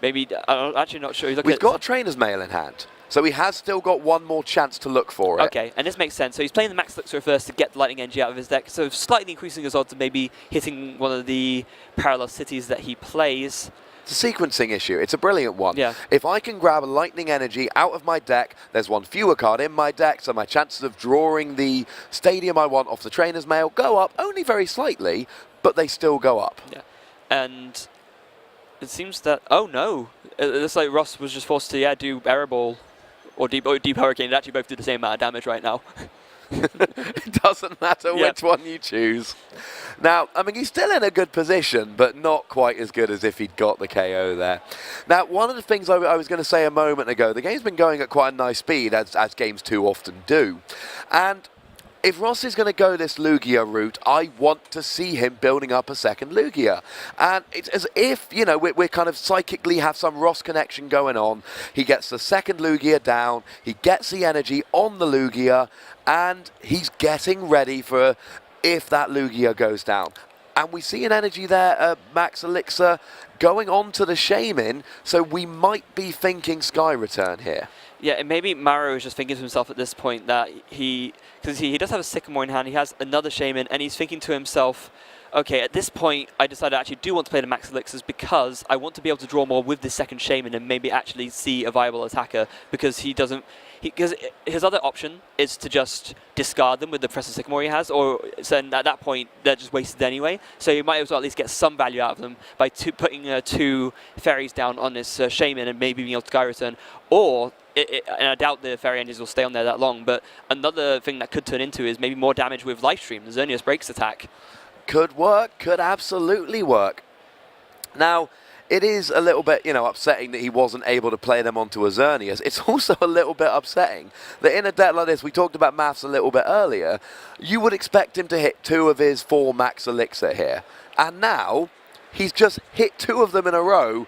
maybe, I'm actually not sure. We've got a Trainer's Mail in hand, so he has still got one more chance to look for it. Okay, and this makes sense. So he's playing the Max Elixir first to get the Lightning Energy out of his deck, so slightly increasing his odds of maybe hitting one of the parallel cities that he plays. It's a sequencing issue. It's a brilliant one. Yeah. If I can grab a Lightning Energy out of my deck, there's 1 fewer card in my deck, so my chances of drawing the Stadium I want off the Trainer's Mail go up, only very slightly, but they still go up. Yeah, and it seems that... Oh, no. It looks like Ross was just forced to, do Error Ball or Deep Hurricane. It actually both do the same amount of damage right now. It doesn't matter which one you choose. Now, I mean, he's still in a good position, but not quite as good as if he'd got the KO there. Now, one of the things I was going to say a moment ago, the game's been going at quite a nice speed, as games too often do. And if Ross is going to go this Lugia route, I want to see him building up a second Lugia. And it's as if, we're kind of psychically have some Ross connection going on. He gets the second Lugia down, he gets the energy on the Lugia, and he's getting ready for if that Lugia goes down. And we see an energy there, Max Elixir, going on to the Shaman, so we might be thinking Sky Return here. Yeah, and maybe Mauro is just thinking to himself at this point that because he does have a Sycamore in hand, he has another Shaman, and he's thinking to himself, okay, at this point, I decided I actually do want to play the Max Elixirs because I want to be able to draw more with this second Shaman and maybe actually see a viable attacker, because because his other option is to just discard them with the Professor Sycamore he has, or so at that point they're just wasted anyway. So you might as well at least get some value out of them by putting 2 fairies down on this Shaman and maybe being able to Sky Return, or and I doubt the fairy engines will stay on there that long, but another thing that could turn into is maybe more damage with Lifestream, the Xerneas Breaks attack. Could work, could absolutely work. Now, it is a little bit, upsetting that he wasn't able to play them onto a Xerneas. It's also a little bit upsetting that in a deck like this, we talked about maths a little bit earlier, you would expect him to hit 2 of his 4 Max Elixir here. And now, he's just hit 2 of them in a row.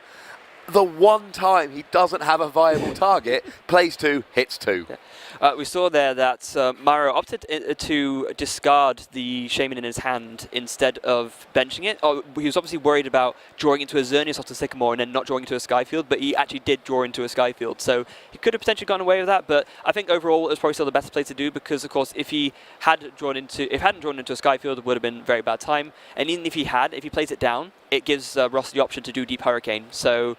The one time he doesn't have a viable target, plays 2, hits 2. Yeah. We saw there that Mauro opted to discard the Shaman in his hand instead of benching it. He was obviously worried about drawing into a Xerneas off the Sycamore and then not drawing into a Skyfield, but he actually did draw into a Skyfield. So he could have potentially gone away with that, but I think overall it was probably still the best play to do, because of course if he hadn't drawn into a Skyfield, it would have been a very bad time. And even if he plays it down, it gives Ross the option to do Deep Hurricane. So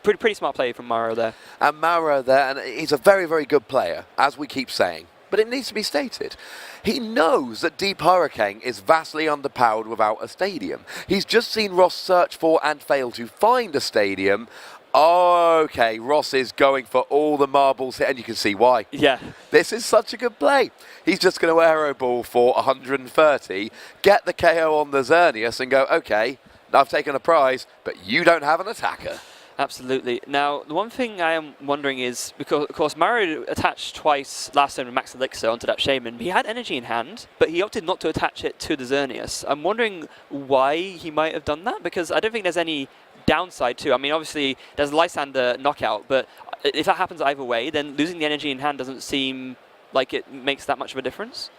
pretty smart play from Mauro there. And Mauro there, and he's a very, very good player, as we keep saying. But it needs to be stated. He knows that Deep Hurricane is vastly underpowered without a Stadium. He's just seen Ross search for and fail to find a Stadium. Okay, Ross is going for all the marbles here, and you can see why. Yeah. This is such a good play. He's just going to arrow ball for 130, get the KO on the Xerneas, and go, okay, I've taken a prize, but you don't have an attacker. Absolutely. Now, the one thing I am wondering is, because of course Mauro attached twice last turn with Max Elixir onto that Shaman. He had energy in hand, but he opted not to attach it to the Xerneas. I'm wondering why he might have done that, because I don't think there's any downside to. I mean, obviously there's Lysander knockout, but if that happens either way, then losing the energy in hand doesn't seem like it makes that much of a difference.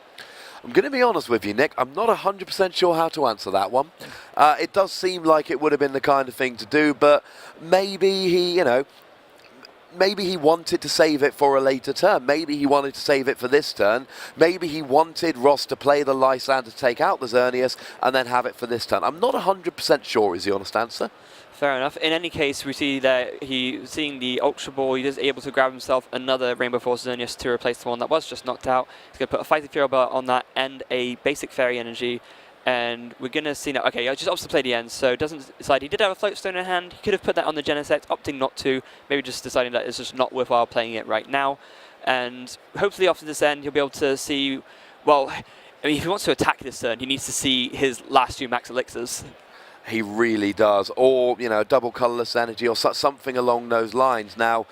I'm going to be honest with you, Nick. I'm not 100% sure how to answer that one. It does seem like it would have been the kind of thing to do, but maybe he, maybe he wanted to save it for a later turn. Maybe he wanted to save it for this turn. Maybe he wanted Ross to play the Lysander to take out the Xerneas and then have it for this turn. I'm not 100% sure is the honest answer. Fair enough. In any case, we see that seeing the Ultra Ball, he is able to grab himself another Rainbow Force Xerneas to replace the one that was just knocked out. He's going to put a Fighting Fury Bar on that and a basic Fairy Energy. And we're going to see now, okay, I just opts to play the end, so doesn't decide. He did have a Float Stone in hand. He could have put that on the Genesect, opting not to. Maybe just deciding that it's just not worthwhile playing it right now. And hopefully after this end, he'll be able to see, well, I mean, if he wants to attack this turn, he needs to see his last 2 Max Elixirs. He really does. Or, double colourless energy or something along those lines. Now,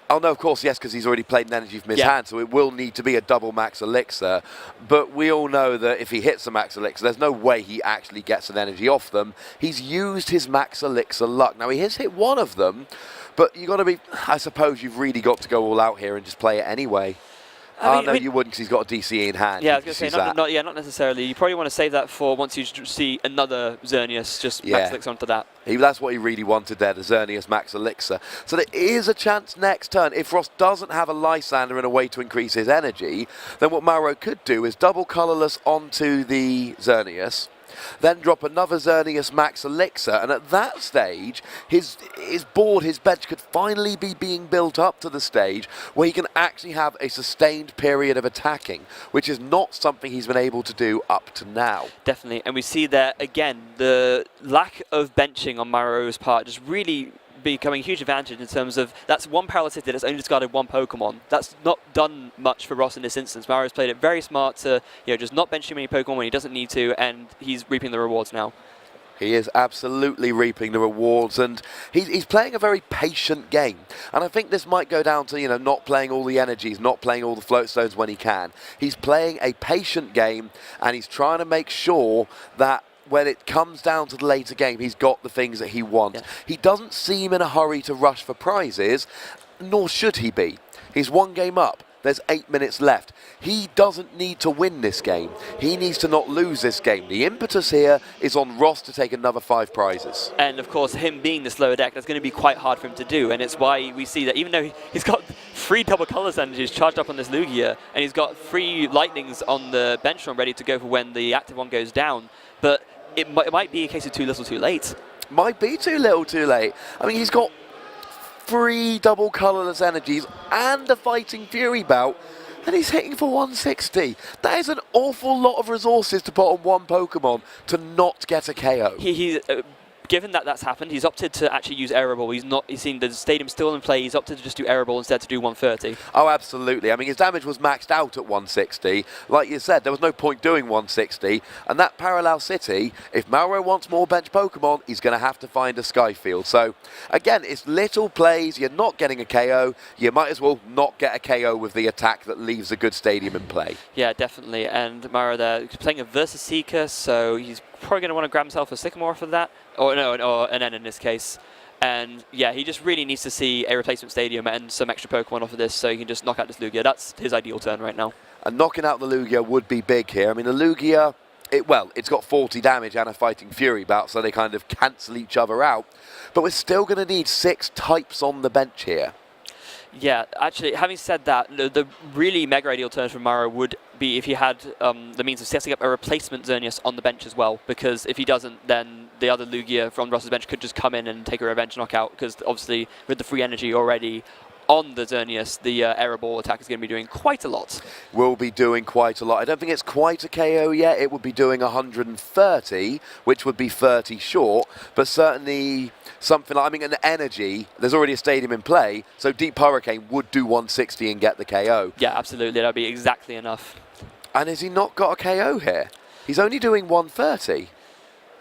oh no, of course, yes, because he's already played an energy from his hand, so it will need to be a double Max Elixir. But we all know that if he hits a Max Elixir, there's no way he actually gets an energy off them. He's used his Max Elixir luck. Now, he has hit one of them, but you've got to be, I suppose you've really got to go all out here and just play it anyway. I mean, you wouldn't, because he's got a DCE in hand. Yeah, I was going to say, not necessarily. You probably want to save that for once you see another Xerneas, just Max Elixir onto that. That's what he really wanted there, the Xerneas Max Elixir. So there is a chance next turn, if Ross doesn't have a Lysander and a way to increase his energy, then what Mauro could do is double colourless onto the Xerneas, then drop another Xerneas Max Elixir, and at that stage, his board, his bench could finally be being built up to the stage where he can actually have a sustained period of attacking, which is not something he's been able to do up to now. Definitely, and we see there, again, the lack of benching on Mauro's part just really becoming a huge advantage in terms of that's one Parallel City that's only discarded one Pokemon. That's not done much for Ross in this instance. Mauro's played it very smart to just not bench too many Pokemon when he doesn't need to, and he's reaping the rewards now. He is absolutely reaping the rewards, and he's playing a very patient game. And I think this might go down to, not playing all the energies, not playing all the float stones when he can. He's playing a patient game, and he's trying to make sure that when it comes down to the later game, he's got the things that he wants. Yeah. He doesn't seem in a hurry to rush for prizes, nor should he be. He's 1 game up. There's 8 minutes left. He doesn't need to win this game. He needs to not lose this game. The impetus here is on Ross to take another 5 prizes. And of course, him being the slower deck, that's going to be quite hard for him to do. And it's why we see that even though he's got 3 double colours energies charged up on this Lugia, and he's got 3 lightnings on the bench run ready to go for when the active one goes down, but it might be a case of too little too late. Might be too little too late. I mean, he's got 3 double colourless energies and a Fighting Fury bout, and he's hitting for 160. That is an awful lot of resources to put on one Pokemon to not get a KO. Given that that's happened, he's opted to actually use Air Ball. He's seen the stadium still in play. He's opted to just do Air Ball instead to do 130. Oh, absolutely. I mean, his damage was maxed out at 160. Like you said, there was no point doing 160. And that Parallel City, if Mauro wants more bench Pokemon, he's going to have to find a Skyfield. So, again, it's little plays. You're not getting a KO. You might as well not get a KO with the attack that leaves a good stadium in play. Yeah, definitely. And Mauro there playing a Versus Seeker, so he's probably going to want to grab himself a Sycamore for that. Or an N in this case. And yeah, he just really needs to see a replacement stadium and some extra Pokemon off of this so he can just knock out this Lugia. That's his ideal turn right now. And knocking out the Lugia would be big here. I mean, the Lugia, it's got 40 damage and a Fighting Fury bout, so they kind of cancel each other out. But we're still going to need 6 types on the bench here. Yeah, actually, having said that, the really mega ideal turn for Mauro would be if he had the means of setting up a replacement Xerneas on the bench as well, because if he doesn't, then the other Lugia from Ross's bench could just come in and take a revenge knockout, because obviously with the free energy already on the Xerneas, the error ball attack is going to be doing quite a lot. Will be doing quite a lot. I don't think it's quite a KO yet. It would be doing 130, which would be 30 short, but certainly something like, I mean, an energy, there's already a stadium in play, so Deep Hurricane would do 160 and get the KO. Yeah, absolutely. That'd be exactly enough. And has he not got a KO here? He's only doing 130.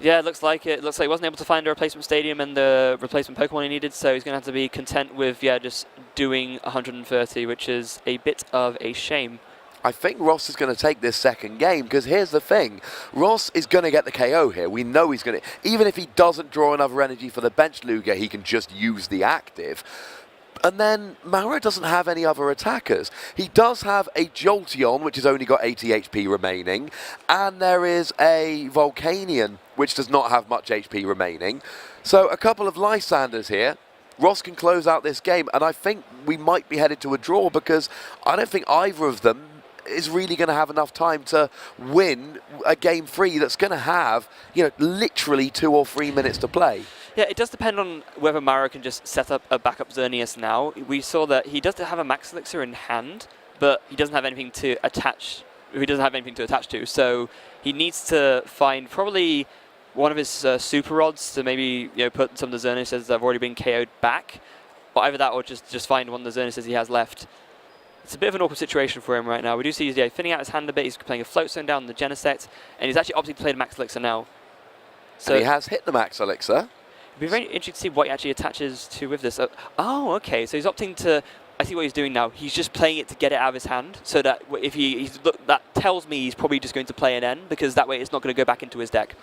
Yeah, it looks like it. It looks like he wasn't able to find a replacement stadium and the replacement Pokemon he needed, so he's going to have to be content with, just doing 130, which is a bit of a shame. I think Ross is going to take this second game, because here's the thing. Ross is going to get the KO here. We know he's going to. Even if he doesn't draw another energy for the bench Lugia, he can just use the active. And then Mauro doesn't have any other attackers. He does have a Jolteon, which has only got 80 HP remaining, and there is a Volcanion, which does not have much HP remaining. So a couple of Lysanders here. Ross can close out this game, and I think we might be headed to a draw, because I don't think either of them is really going to have enough time to win a game 3 that's going to have, literally 2 or 3 minutes to play. Yeah, it does depend on whether Mauro can just set up a backup Xerneas now. We saw that he does have a Max Elixir in hand, but he doesn't have anything to attach. He doesn't have anything to attach to, so he needs to find probably one of his Super Rods to maybe put some of the Xerneases that have already been KO'd back, or either that or just find one of the Xerneases he has left. It's a bit of an awkward situation for him right now. We do see he's thinning out his hand a bit. He's playing a Float Stone down the Genesect, and he's actually opting to play the Max Elixir now. So and he has hit the Max Elixir. It'd be very interesting to see what he actually attaches to with this. Oh, okay. So he's opting to. I see what he's doing now. He's just playing it to get it out of his hand, so that if that tells me he's probably just going to play an N, because that way it's not going to go back into his deck.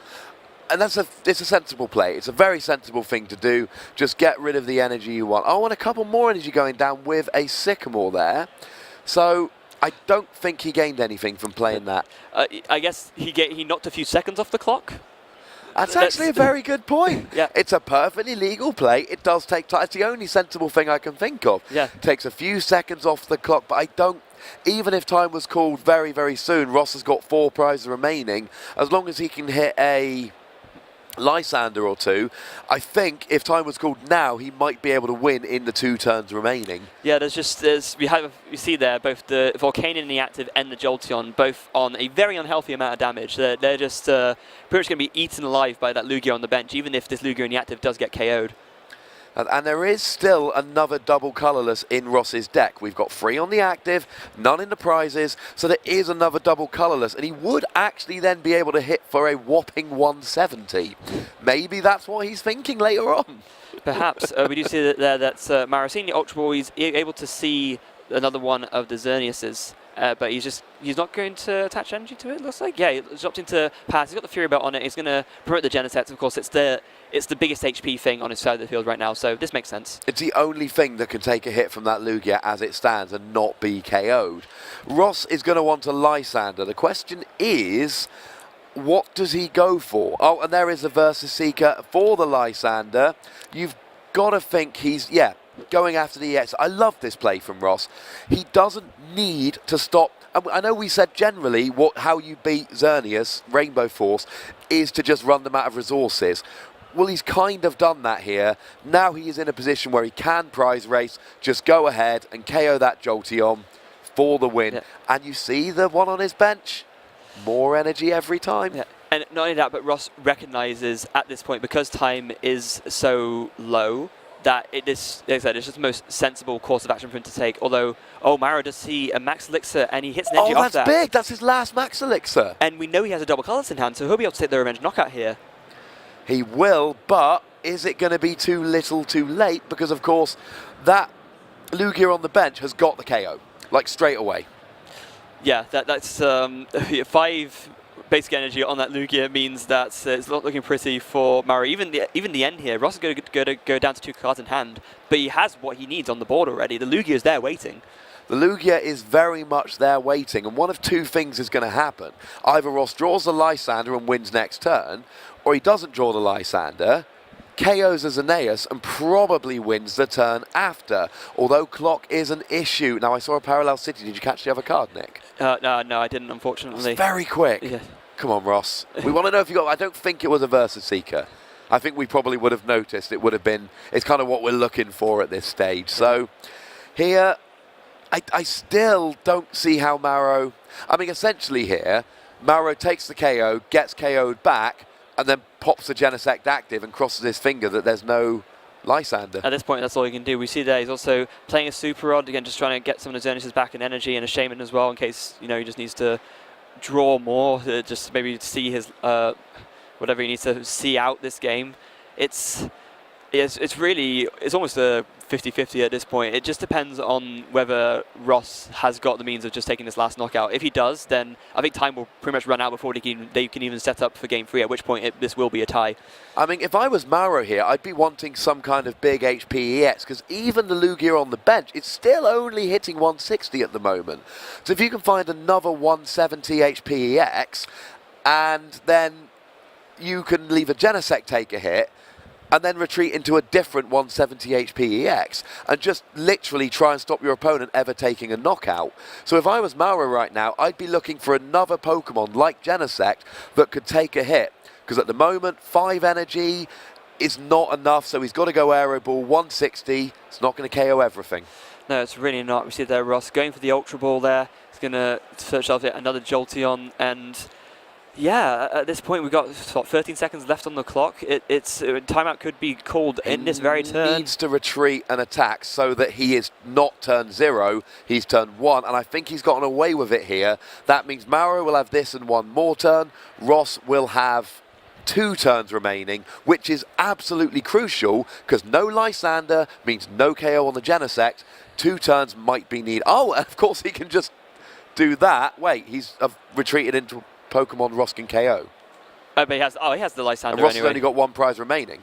And it's a sensible play. It's a very sensible thing to do. Just get rid of the energy you want. Oh, and a couple more energy going down with a Sycamore there. So I don't think he gained anything from playing that. I guess he knocked a few seconds off the clock. That's actually a very good point. Yeah. It's a perfectly legal play. It does take time. It's the only sensible thing I can think of. Yeah. It takes a few seconds off the clock, but I don't. Even if time was called very, very soon, Ross has got 4 prizes remaining. As long as he can hit a Lysander or 2, I think if time was called now, he might be able to win in the 2 turns remaining. Yeah, we see there both the Volcanion in the active and the Jolteon both on a very unhealthy amount of damage. They're just pretty much going to be eaten alive by that Lugia on the bench, even if this Lugia in the active does get KO'd. And there is still another double colourless in Ross's deck. We've got 3 on the active, none in the prizes, so there is another double colourless, and he would actually then be able to hit for a whopping 170. Maybe that's what he's thinking later on. Perhaps. We do see that's Mauro seeing the Ultra Ball. He's able to see another one of the Xerneases. But he's not going to attach energy to it, looks like. Yeah, he's opting to pass. He's got the Fury Belt on it. He's going to promote the Genesect. Of course, it's the biggest HP thing on his side of the field right now, so this makes sense. It's the only thing that can take a hit from that Lugia as it stands and not be KO'd. Ross is going to want a Lysander. The question is, what does he go for? Oh, and there is a Versus Seeker for the Lysander. You've got to think he's, going after the EX. I love this play from Ross. He doesn't need to stop. I know we said generally how you beat Xerneas, Rainbow Force, is to just run them out of resources. Well, he's kind of done that here. Now he is in a position where he can prize race, just go ahead and KO that Jolteon for the win. Yeah. And you see the one on his bench, more energy every time. Yeah. And not only that, but Ross recognises at this point, because time is so low, that it's just the most sensible course of action for him to take. Although, Mauro does see a Max Elixir, and he hits an energy off that. Oh, that's big. That's his last Max Elixir. And we know he has a double colours in hand, so he'll be able to take the Revenge Knockout here. He will, but is it going to be too little too late? Because, of course, that Lugia on the bench has got the KO, like, straight away. Yeah, that's 5 basic energy on that Lugia means that it's not looking pretty for Mauro. Even the end here, Ross is going to go down to 2 cards in hand, but he has what he needs on the board already. The Lugia is there waiting. The Lugia is very much there waiting, and one of 2 things is going to happen. Either Ross draws the Lysander and wins next turn, or he doesn't draw the Lysander, KOs a Xerneas, and probably wins the turn after, although clock is an issue. Now, I saw a Parallel City. Did you catch the other card, Nick? No, I didn't, unfortunately. It's very quick. Yeah. Come on, Ross. We want to know if you got... I don't think it was a Versus Seeker. I think we probably would have noticed. It would have been... It's kind of what we're looking for at this stage. So Here, I still don't see how Mauro... I mean, essentially here, Mauro takes the KO, gets KO'd back, and then pops the Genesect active and crosses his finger that there's no Lysander. At this point, that's all he can do. We see there he's also playing a Super Rod, again, just trying to get some of the Xerneas back in energy, and a Shaman as well, in case, you know, he just needs to draw more, just maybe see his, whatever he needs to see out this game. It's almost a 50-50 at this point. It just depends on whether Ross has got the means of just taking this last knockout. If he does, then I think time will pretty much run out before they can even set up for game 3, at which point this will be a tie. I mean, if I was Mauro here, I'd be wanting some kind of big HP EX, because even the Lugia on the bench, it's still only hitting 160 at the moment. So if you can find another 170 HP EX, and then you can leave a Genesect take a hit, and then retreat into a different 170 HP EX, and just literally try and stop your opponent ever taking a knockout. So if I was Mauro right now, I'd be looking for another Pokemon like Genesect that could take a hit, because at the moment, 5 energy is not enough, so he's got to go Aero Ball, 160, it's not going to KO everything. No, it's really not. We see there Ross going for the Ultra Ball there, he's going to search out another Jolteon, and yeah, at this point we've got what, 13 seconds left on the clock. Timeout could be called in this very turn. He needs to retreat and attack so that he is not turn 0, he's turn 1, and I think he's gotten away with it here. That means Mauro will have this and 1 more turn, Ross will have 2 turns remaining, which is absolutely crucial, because no Lysander means no KO on the Genesect. 2 turns might be needed. Oh, and of course he can just do that. Wait, he's retreated into Pokemon Ross can KO. Oh, but he has the Lysander and Ross anyway. has only got 1 prize remaining.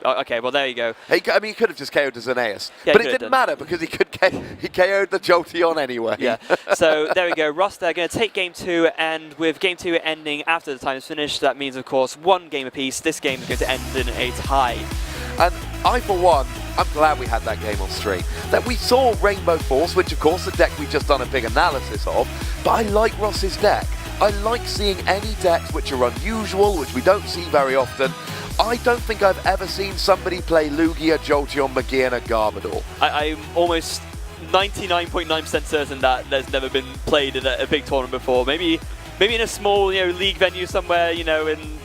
Oh, okay, well there you go. I mean, he could have just KO'd the Xerneas, yeah, but it didn't matter because he KO'd the Jolteon anyway. Yeah. So there we go. Ross, they're going to take game 2, and with game 2 ending after the time is finished, that means, of course, 1 game apiece. This game is going to end in a tie. And I, for one, I'm glad we had that game on stream. That we saw Rainbow Force, which, of course, the deck we've just done a big analysis of, but I like Ross's deck. I like seeing any decks which are unusual, which we don't see very often. I don't think I've ever seen somebody play Lugia, Jolteon, Magearna, Garbodor. I'm almost 99.9% certain that there's never been played in a big tournament before. Maybe in a small, league venue somewhere, in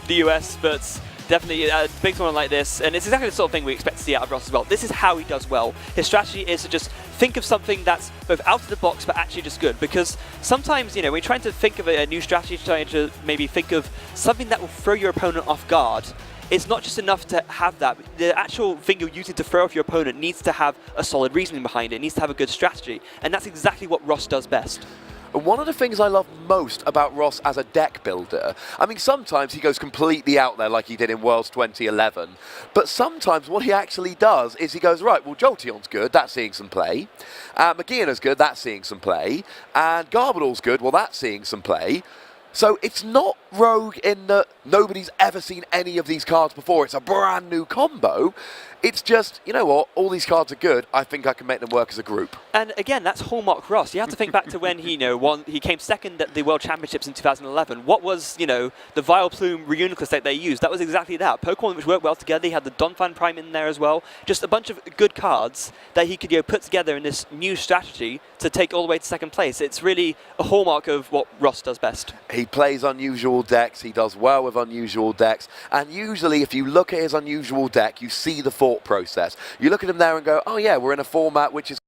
the US, but definitely a big tournament like this, and it's exactly the sort of thing we expect to see out of Ross as well. This is how he does well. His strategy is to just think of something that's both out of the box but actually just good, because sometimes, when you're trying to think of a new strategy, trying to maybe think of something that will throw your opponent off guard, it's not just enough to have that. The actual thing you're using to throw off your opponent needs to have a solid reasoning behind it. It needs to have a good strategy, and that's exactly what Ross does best. And one of the things I love most about Ross as a deck builder, I mean, sometimes he goes completely out there like he did in Worlds 2011, but sometimes what he actually does is he goes, right, well, Jolteon's good, that's seeing some play, Magearna's good, that's seeing some play, and Garbodor's good, well, that's seeing some play. So it's not rogue in that nobody's ever seen any of these cards before. It's a brand new combo. It's just, you know what, all these cards are good. I think I can make them work as a group. And again, that's hallmark Ross. You have to think back to when he came second at the World Championships in 2011. What was, the Vileplume Reuniclus that they used? That was exactly that. Pokemon which worked well together. He had the Donphan Prime in there as well. Just a bunch of good cards that he could put together in this new strategy to take all the way to second place. It's really a hallmark of what Ross does best. He plays unusual decks. He does well with unusual decks. And usually, if you look at his unusual deck, you see the thought process. You look at him there and go, oh yeah, we're in a format which is